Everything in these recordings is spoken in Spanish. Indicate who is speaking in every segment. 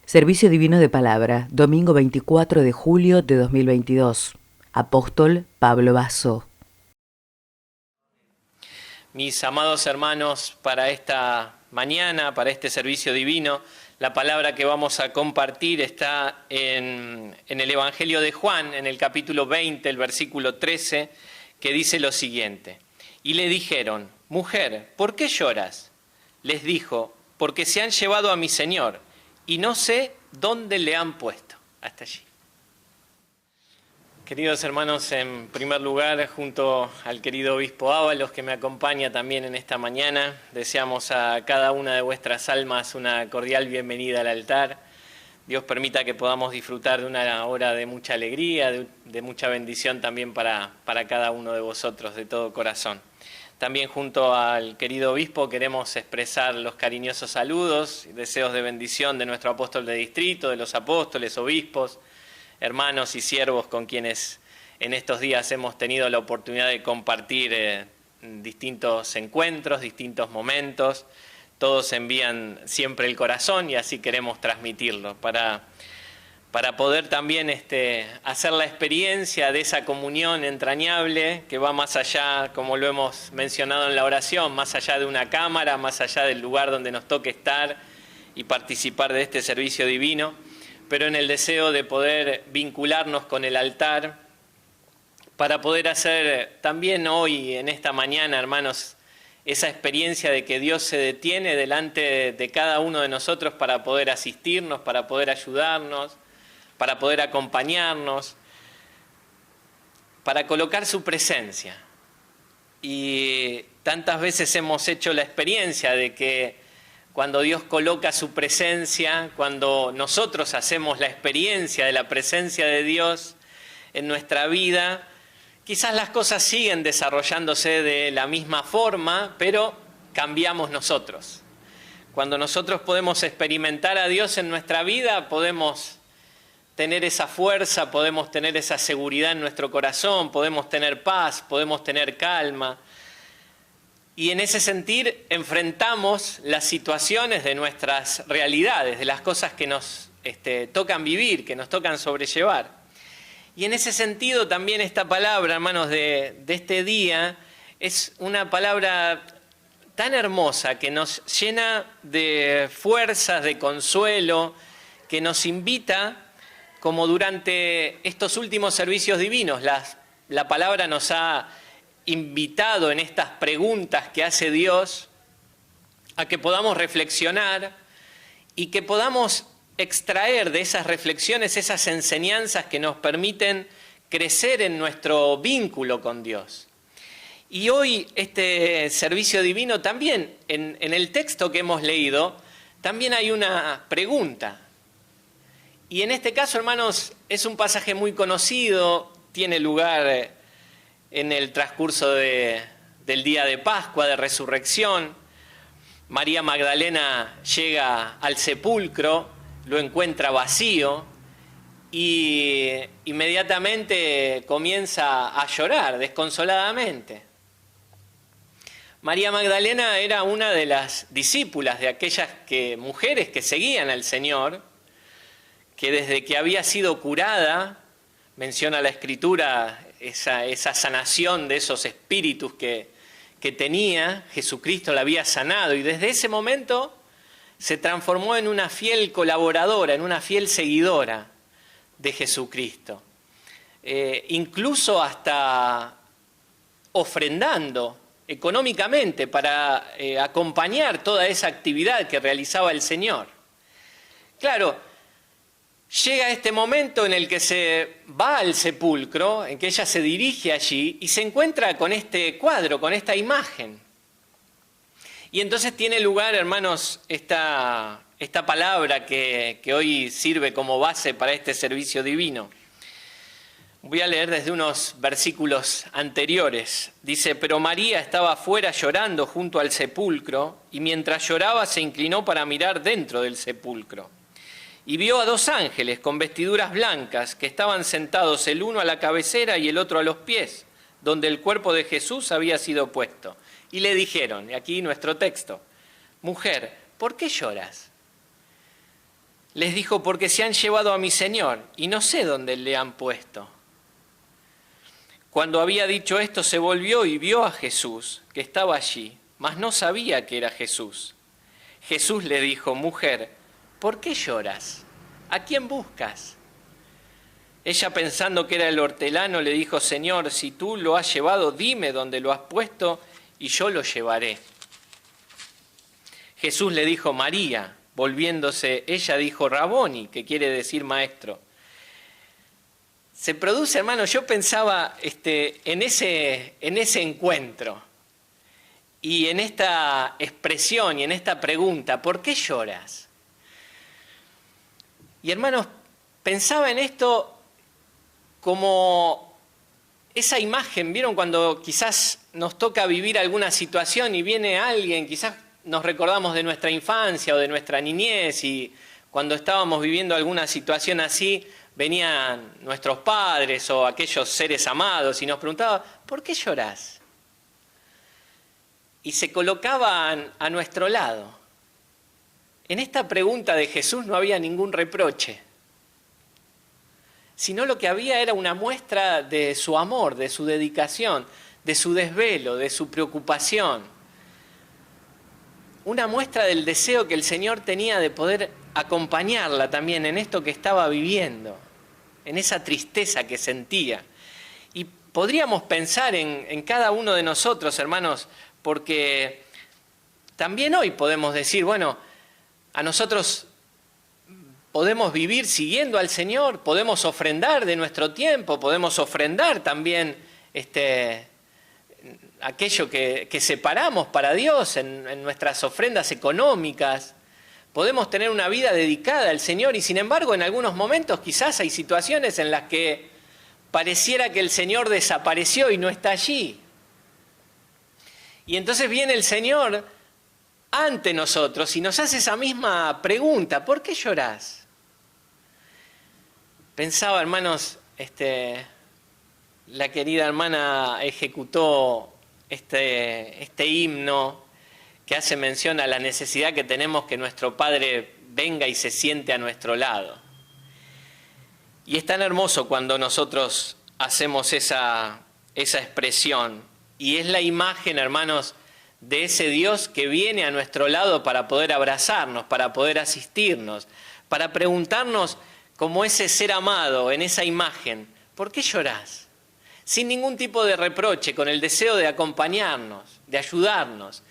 Speaker 1: Servicio Divino de Palabra, domingo 24 de julio de 2022. Apóstol Pablo Basso.
Speaker 2: Mis amados hermanos, para esta mañana, para este servicio divino, la palabra que vamos a compartir está en el Evangelio de Juan, en el capítulo 20, el versículo 13, que dice lo siguiente. Y le dijeron, mujer, ¿por qué lloras? Les dijo, porque se han llevado a mi Señor y no sé dónde le han puesto. Hasta allí. Queridos hermanos, en primer lugar, junto al querido obispo Ábalos, que me acompaña también en esta mañana, deseamos a cada una de vuestras almas una cordial bienvenida al altar. Dios permita que podamos disfrutar de una hora de mucha alegría, de mucha bendición también para cada uno de vosotros, de todo corazón. También junto al querido obispo queremos expresar los cariñosos saludos y deseos de bendición de nuestro apóstol de distrito, de los apóstoles, obispos, hermanos y siervos con quienes en estos días hemos tenido la oportunidad de compartir distintos encuentros, distintos momentos. Todos envían siempre el corazón y así queremos transmitirlo para poder también hacer la experiencia de esa comunión entrañable que va más allá, como lo hemos mencionado en la oración, más allá de una cámara, más allá del lugar donde nos toque estar y participar de este servicio divino, pero en el deseo de poder vincularnos con el altar, para poder hacer también hoy, en esta mañana, hermanos, esa experiencia de que Dios se detiene delante de cada uno de nosotros para poder asistirnos, para poder ayudarnos, para poder acompañarnos, para colocar su presencia. Y tantas veces hemos hecho la experiencia de que cuando Dios coloca su presencia, cuando nosotros hacemos la experiencia de la presencia de Dios en nuestra vida, quizás las cosas siguen desarrollándose de la misma forma, pero cambiamos nosotros. Cuando nosotros podemos experimentar a Dios en nuestra vida, podemos tener esa fuerza, podemos tener esa seguridad en nuestro corazón, podemos tener paz, podemos tener calma. Y en ese sentir enfrentamos las situaciones de nuestras realidades, de las cosas que nos tocan vivir, que nos tocan sobrellevar. Y en ese sentido también esta palabra, hermanos, de este día, es una palabra tan hermosa que nos llena de fuerzas, de consuelo, que nos invita, como durante estos últimos servicios divinos, la palabra nos ha invitado en estas preguntas que hace Dios a que podamos reflexionar y que podamos extraer de esas reflexiones esas enseñanzas que nos permiten crecer en nuestro vínculo con Dios. Y hoy este servicio divino también, en el texto que hemos leído, también hay una pregunta. Y en este caso, hermanos, es un pasaje muy conocido, tiene lugar en el transcurso del día de Pascua, de Resurrección. María Magdalena llega al sepulcro, lo encuentra vacío y inmediatamente comienza a llorar desconsoladamente. María Magdalena era una de las discípulas de aquellas mujeres que seguían al Señor, que desde que había sido curada, menciona la Escritura esa sanación de esos espíritus que tenía, Jesucristo la había sanado, y desde ese momento se transformó en una fiel colaboradora, en una fiel seguidora de Jesucristo. Incluso hasta ofrendando económicamente para acompañar toda esa actividad que realizaba el Señor. Claro, llega este momento en el que se va al sepulcro, en que ella se dirige allí y se encuentra con este cuadro, con esta imagen. Y entonces tiene lugar, hermanos, esta palabra que hoy sirve como base para este servicio divino. Voy a leer desde unos versículos anteriores. Dice, pero María estaba afuera llorando junto al sepulcro y mientras lloraba se inclinó para mirar dentro del sepulcro. Y vio a dos ángeles con vestiduras blancas que estaban sentados el uno a la cabecera y el otro a los pies, donde el cuerpo de Jesús había sido puesto. Y le dijeron, y aquí nuestro texto, mujer, ¿por qué lloras? les dijo, porque se han llevado a mi Señor y no sé dónde le han puesto. Cuando había dicho esto, se volvió y vio a Jesús, que estaba allí, mas no sabía que era Jesús. Jesús le dijo, mujer, ¿por qué lloras? ¿A quién buscas? Ella, pensando que era el hortelano, le dijo, Señor, si tú lo has llevado, dime dónde lo has puesto y yo lo llevaré. Jesús le dijo, María. Volviéndose, ella dijo, Raboni, que quiere decir maestro. Se produce, hermano, yo pensaba en ese encuentro y en esta expresión y en esta pregunta, ¿por qué lloras? Y hermanos, pensaba en esto como esa imagen, ¿vieron? Cuando quizás nos toca vivir alguna situación y viene alguien, quizás nos recordamos de nuestra infancia o de nuestra niñez y cuando estábamos viviendo alguna situación así, venían nuestros padres o aquellos seres amados y nos preguntaban, ¿por qué llorás? Y se colocaban a nuestro lado. En esta pregunta de Jesús no había ningún reproche, sino lo que había era una muestra de su amor, de su dedicación, de su desvelo, de su preocupación. Una muestra del deseo que el Señor tenía de poder acompañarla también en esto que estaba viviendo, en esa tristeza que sentía. Y podríamos pensar en cada uno de nosotros, hermanos, porque también hoy podemos decir, bueno, a nosotros podemos vivir siguiendo al Señor, podemos ofrendar de nuestro tiempo, podemos ofrendar también aquello que separamos para Dios en nuestras ofrendas económicas. Podemos tener una vida dedicada al Señor y sin embargo en algunos momentos quizás hay situaciones en las que pareciera que el Señor desapareció y no está allí. Y entonces viene el Señor ante nosotros y nos hace esa misma pregunta, ¿por qué llorás? Pensaba, hermanos, la querida hermana ejecutó este himno que hace mención a la necesidad que tenemos que nuestro Padre venga y se siente a nuestro lado. Y es tan hermoso cuando nosotros hacemos esa expresión. Y es la imagen, hermanos, de ese Dios que viene a nuestro lado para poder abrazarnos, para poder asistirnos, para preguntarnos como ese ser amado en esa imagen, ¿por qué llorás? Sin ningún tipo de reproche, con el deseo de acompañarnos, de ayudarnos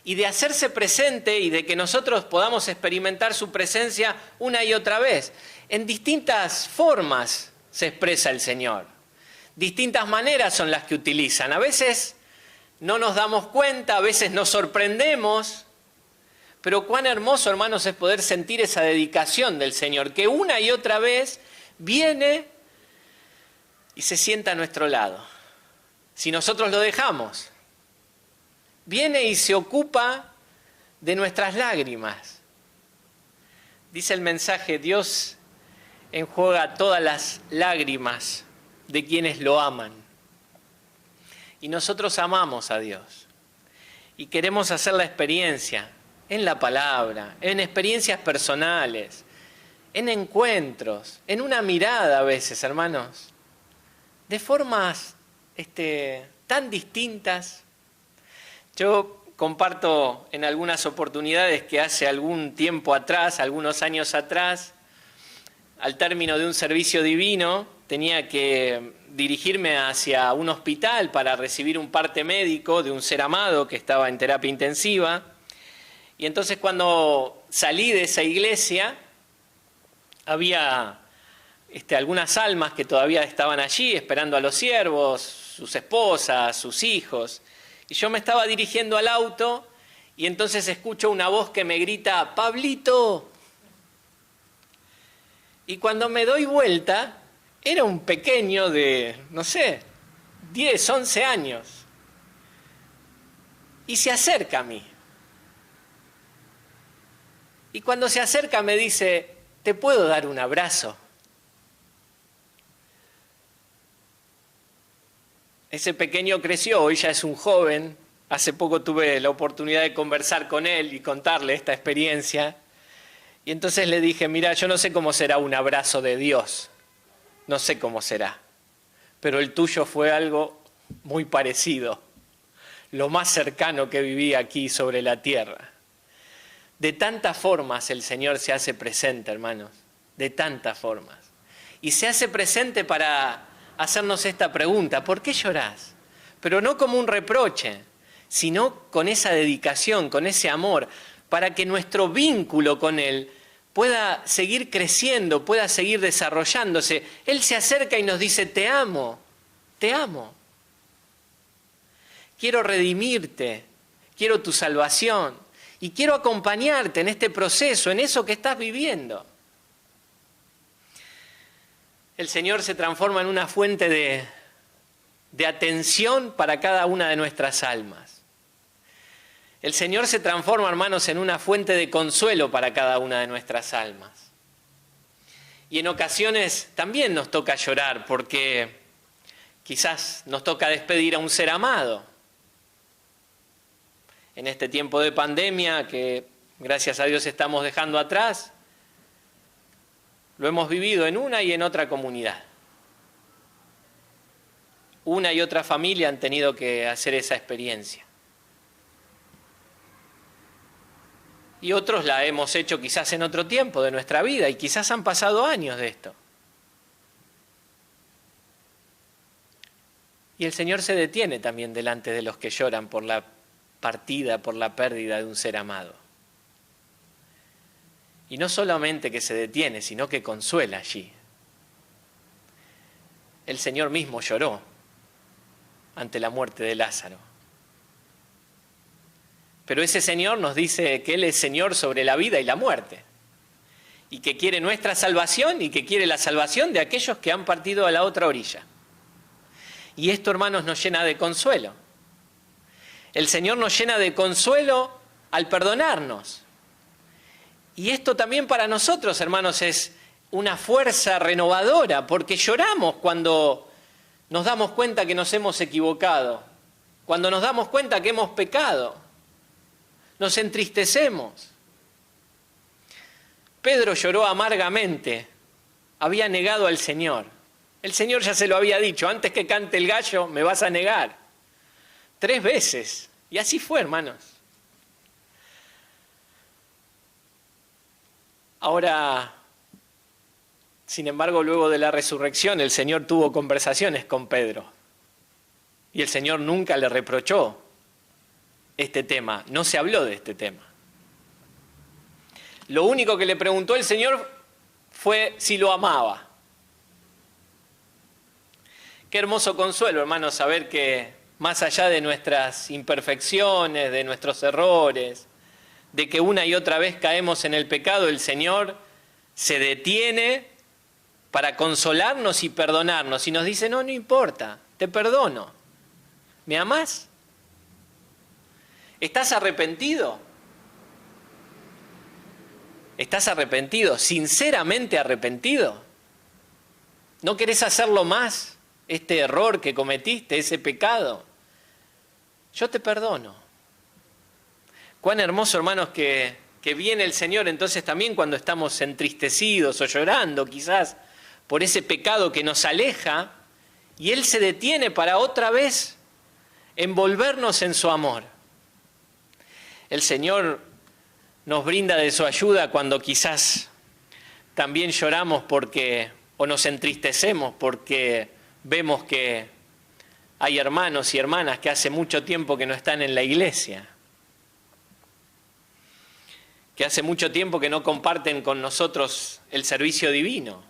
Speaker 2: y de hacerse presente y de que nosotros podamos experimentar su presencia una y otra vez. En distintas formas se expresa el Señor. Distintas maneras son las que utilizan. A veces no nos damos cuenta, a veces nos sorprendemos, pero cuán hermoso, hermanos, es poder sentir esa dedicación del Señor, que una y otra vez viene y se sienta a nuestro lado. Si nosotros lo dejamos, viene y se ocupa de nuestras lágrimas. Dice el mensaje, Dios enjuaga todas las lágrimas de quienes lo aman. Y nosotros amamos a Dios. Y queremos hacer la experiencia en la palabra, en experiencias personales, en encuentros, en una mirada a veces, hermanos, de formas tan distintas. Yo comparto en algunas oportunidades que hace algún tiempo atrás, algunos años atrás, al término de un servicio divino, tenía que dirigirme hacia un hospital para recibir un parte médico de un ser amado que estaba en terapia intensiva. Y entonces cuando salí de esa iglesia, había algunas almas que todavía estaban allí esperando a los siervos, sus esposas, sus hijos. Y yo me estaba dirigiendo al auto y entonces escucho una voz que me grita, ¡Pablito! Y cuando me doy vuelta, era un pequeño de, 10, 11 años. Y se acerca a mí. Y cuando se acerca me dice, ¿te puedo dar un abrazo? Ese pequeño creció, hoy ya es un joven. Hace poco tuve la oportunidad de conversar con él y contarle esta experiencia. Y entonces le dije, mira, yo no sé cómo será un abrazo de Dios, no sé cómo será, pero el tuyo fue algo muy parecido, lo más cercano que viví aquí sobre la tierra. De tantas formas el Señor se hace presente, hermanos, de tantas formas. Y se hace presente para hacernos esta pregunta, ¿por qué llorás? Pero no como un reproche, sino con esa dedicación, con ese amor, para que nuestro vínculo con Él pueda seguir creciendo, pueda seguir desarrollándose. Él se acerca y nos dice, te amo, te amo. Quiero redimirte, quiero tu salvación y quiero acompañarte en este proceso, en eso que estás viviendo. El Señor se transforma en una fuente de atención para cada una de nuestras almas. El Señor se transforma, hermanos, en una fuente de consuelo para cada una de nuestras almas. Y en ocasiones también nos toca llorar porque quizás nos toca despedir a un ser amado. En este tiempo de pandemia que gracias a Dios estamos dejando atrás, lo hemos vivido en una y en otra comunidad. Una y otra familia han tenido que hacer esa experiencia. Y otros la hemos hecho quizás en otro tiempo de nuestra vida y quizás han pasado años de esto. Y el Señor se detiene también delante de los que lloran por la partida, por la pérdida de un ser amado. Y no solamente que se detiene, sino que consuela allí. El Señor mismo lloró ante la muerte de Lázaro. Pero ese Señor nos dice que Él es Señor sobre la vida y la muerte, y que quiere nuestra salvación y que quiere la salvación de aquellos que han partido a la otra orilla. Y esto, hermanos, nos llena de consuelo. El Señor nos llena de consuelo al perdonarnos. Y esto también para nosotros, hermanos, es una fuerza renovadora, porque lloramos cuando nos damos cuenta que nos hemos equivocado, cuando nos damos cuenta que hemos pecado. Nos entristecemos. Pedro lloró amargamente, había negado al Señor. El Señor ya se lo había dicho, antes que cante el gallo me vas a negar. 3 veces. Y así fue, hermanos. Ahora, sin embargo, luego de la resurrección, el Señor tuvo conversaciones con Pedro. Y el Señor nunca le reprochó este tema, no se habló de este tema. Lo único que le preguntó el Señor fue si lo amaba. Qué hermoso consuelo, hermanos, saber que más allá de nuestras imperfecciones, de nuestros errores, de que una y otra vez caemos en el pecado, el Señor se detiene para consolarnos y perdonarnos y nos dice, no importa, te perdono. ¿Me amás? ¿Estás arrepentido? ¿Estás arrepentido? ¿Sinceramente arrepentido? ¿No querés hacerlo más? Este error que cometiste, ese pecado. Yo te perdono. Cuán hermoso, hermanos, que viene el Señor entonces también cuando estamos entristecidos o llorando quizás por ese pecado que nos aleja, y Él se detiene para otra vez envolvernos en su amor. El Señor nos brinda de su ayuda cuando quizás también lloramos o nos entristecemos porque vemos que hay hermanos y hermanas que hace mucho tiempo que no están en la iglesia, que hace mucho tiempo que no comparten con nosotros el servicio divino,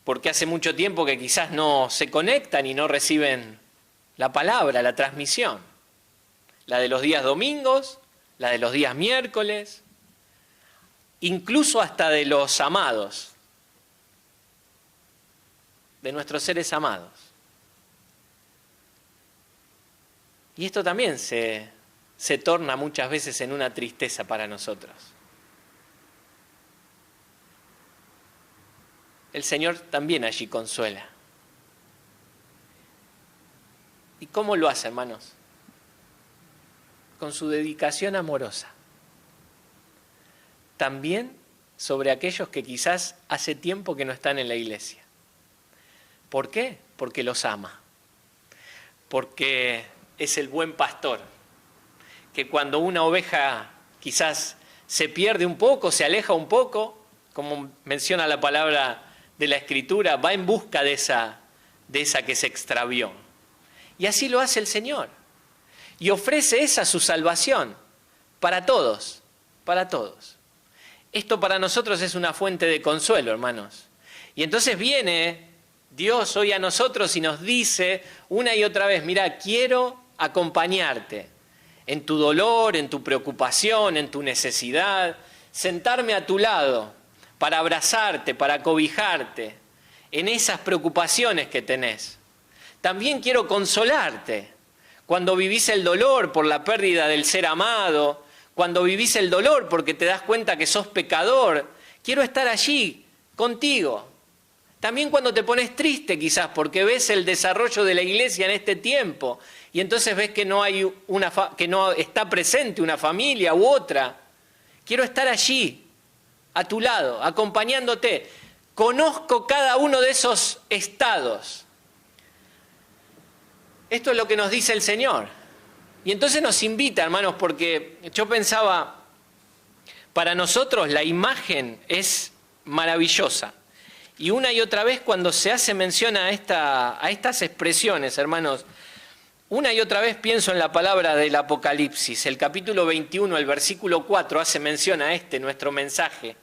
Speaker 2: porque hace mucho tiempo que quizás no se conectan y no reciben la palabra, la transmisión. La de los días domingos, la de los días miércoles, incluso hasta de los amados, de nuestros seres amados. Y esto también se torna muchas veces en una tristeza para nosotros. El Señor también allí consuela. ¿Y cómo lo hace, hermanos? Con su dedicación amorosa. también sobre aquellos que quizás hace tiempo que no están en la iglesia. ¿Por qué? Porque los ama. Porque es el buen pastor, que cuando una oveja quizás se pierde un poco, se aleja un poco, como menciona la palabra de la Escritura, va en busca de esa que se extravió. Y así lo hace el Señor. Y ofrece esa su salvación para todos, para todos. Esto para nosotros es una fuente de consuelo, hermanos. Y entonces viene Dios hoy a nosotros y nos dice una y otra vez, mira, quiero acompañarte en tu dolor, en tu preocupación, en tu necesidad, sentarme a tu lado para abrazarte, para cobijarte en esas preocupaciones que tenés. También quiero consolarte cuando vivís el dolor por la pérdida del ser amado, cuando vivís el dolor porque te das cuenta que sos pecador. Quiero estar allí contigo. También cuando te pones triste quizás porque ves el desarrollo de la iglesia en este tiempo y entonces ves que no está presente una familia u otra. Quiero estar allí, a tu lado, acompañándote. Conozco cada uno de esos estados. Esto es lo que nos dice el Señor. Y entonces nos invita, hermanos, porque yo pensaba, para nosotros la imagen es maravillosa. Y una y otra vez cuando se hace mención a estas expresiones, hermanos, una y otra vez pienso en la palabra del Apocalipsis. El capítulo 21, el versículo 4, hace mención a nuestro mensaje,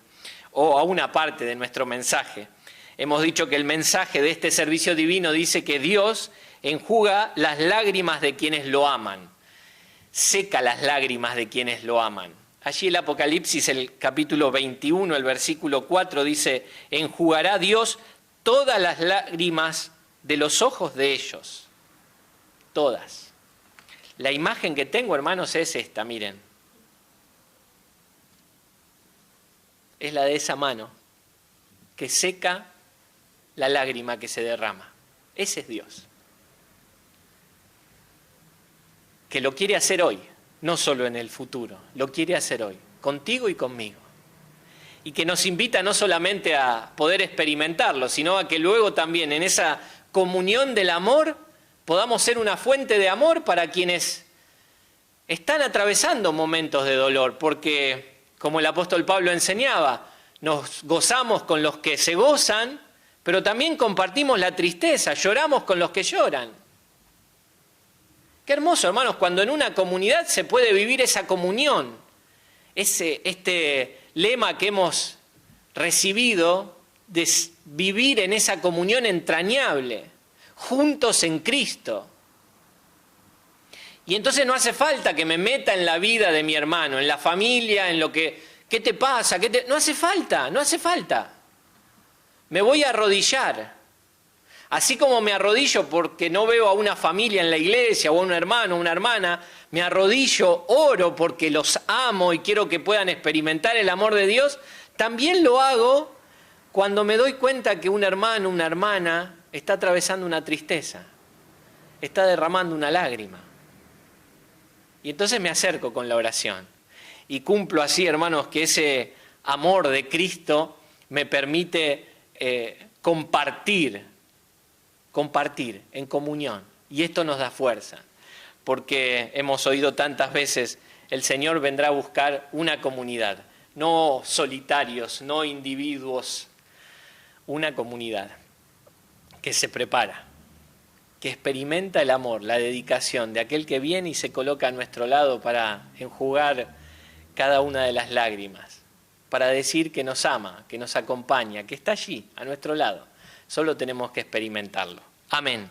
Speaker 2: o a una parte de nuestro mensaje. Hemos dicho que el mensaje de este servicio divino dice que Dios enjuga las lágrimas de quienes lo aman, seca las lágrimas de quienes lo aman. Allí el Apocalipsis, el capítulo 21, el versículo 4 dice, enjugará Dios todas las lágrimas de los ojos de ellos. Todas. La imagen que tengo, hermanos, es esta, miren. Es la de esa mano que seca la lágrima que se derrama. Ese es Dios. Que lo quiere hacer hoy, no solo en el futuro, lo quiere hacer hoy, contigo y conmigo. Y que nos invita no solamente a poder experimentarlo, sino a que luego también en esa comunión del amor podamos ser una fuente de amor para quienes están atravesando momentos de dolor, porque como el apóstol Pablo enseñaba, nos gozamos con los que se gozan, pero también compartimos la tristeza, lloramos con los que lloran. Qué hermoso, hermanos, cuando en una comunidad se puede vivir esa comunión, este lema que hemos recibido de vivir en esa comunión entrañable, juntos en Cristo. Y entonces no hace falta que me meta en la vida de mi hermano, en la familia, en lo que, ¿qué te pasa? No hace falta, no hace falta. Me voy a arrodillar. Así como me arrodillo porque no veo a una familia en la iglesia o a un hermano o una hermana, me arrodillo, oro porque los amo y quiero que puedan experimentar el amor de Dios, también lo hago cuando me doy cuenta que un hermano, una hermana está atravesando una tristeza, está derramando una lágrima. Y entonces me acerco con la oración y cumplo así, hermanos, que ese amor de Cristo me permite compartir en comunión. Y esto nos da fuerza, porque hemos oído tantas veces, el Señor vendrá a buscar una comunidad, no solitarios, no individuos, una comunidad que se prepara, que experimenta el amor, la dedicación de aquel que viene y se coloca a nuestro lado para enjugar cada una de las lágrimas, para decir que nos ama, que nos acompaña, que está allí, a nuestro lado. Solo tenemos que experimentarlo. Amén.